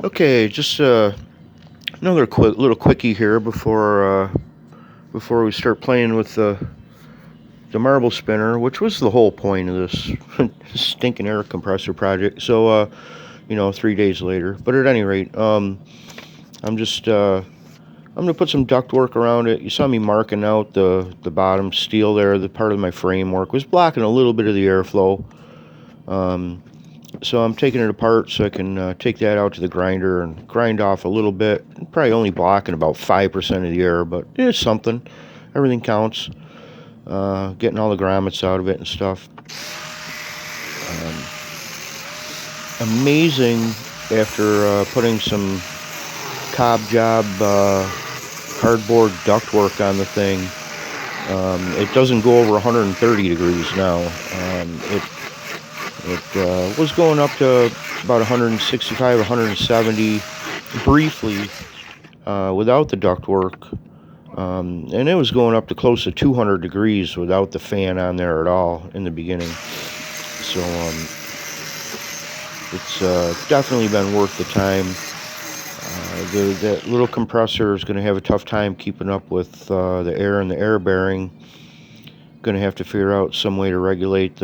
Okay, just another little quickie here before we start playing with the marble spinner, which was the whole point of this stinking air compressor project. So 3 days later. But at any rate, I'm just I'm gonna put some ductwork around it. You saw me marking out the bottom steel there. The part of my framework was blocking a little bit of the airflow. Um, So I'm taking it apart so I can take that out to the grinder and grind off a little bit. Probably only blocking about 5% of the air, but it's something. Everything counts. Getting all the grommets out of it and stuff. Amazing after putting some cob job cardboard ductwork on the thing. It doesn't go over 130 degrees now. It was going up to about 165, 170 briefly without the ductwork. And it was going up to close to 200 degrees without the fan on there at all in the beginning. So it's definitely been worth the time. That little compressor is going to have a tough time keeping up with the air and the air bearing. Going to have to figure out some way to regulate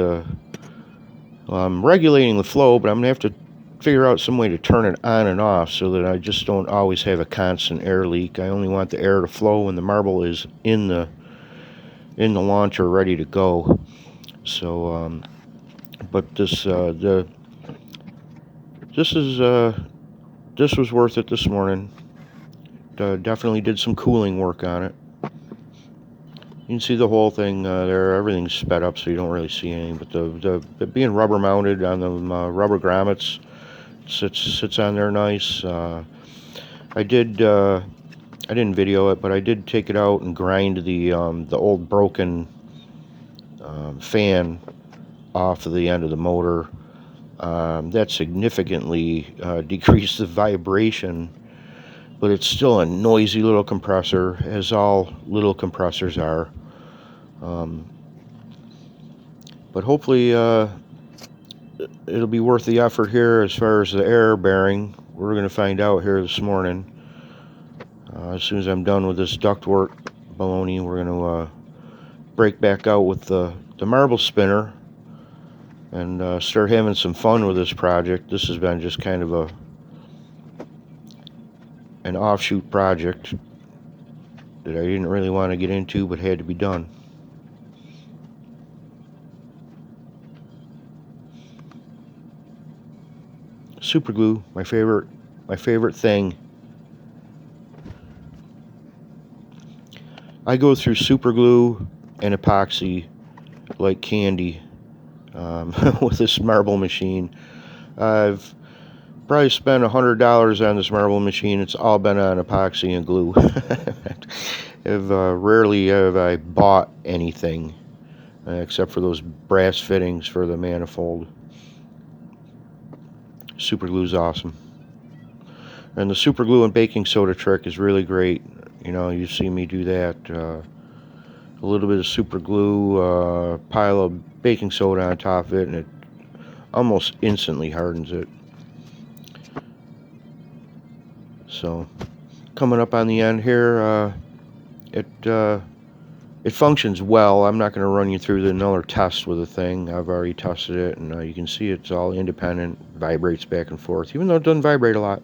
I'm regulating the flow, but I'm going to have to figure out some way to turn it on and off so that I just don't always have a constant air leak. I only want the air to flow when the marble is in the launcher ready to go. So, but this was worth it this morning. Definitely did some cooling work on it. You can see the whole thing there. Everything's sped up, so you don't really see anything. But the being rubber mounted on the rubber grommets sits on there nice. I didn't video it, but I did take it out and grind the old broken fan off of the end of the motor. That significantly decreased the vibration, but it's still a noisy little compressor, as all little compressors are. But hopefully it'll be worth the effort here as far as the air bearing. We're going to find out here this morning. As soon as I'm done with this ductwork baloney, we're going to break back out with the marble spinner and start having some fun with this project. This has been just kind of an offshoot project that I didn't really want to get into, but had to be done. Super glue, my favorite thing. I go through super glue and epoxy like candy with this marble machine. I've probably spent $100 on this marble machine. It's all been on epoxy and glue. Rarely have I bought anything except for those brass fittings for the manifold. Super glue's awesome. And the super glue and baking soda trick is really great. You see me do that. A little bit of super glue, pile of baking soda on top of it, and it almost instantly hardens it. So, coming up on the end here, it functions well. I'm not going to run you through another test with the thing. I've already tested it, and you can see it's all independent, vibrates back and forth, even though it doesn't vibrate a lot.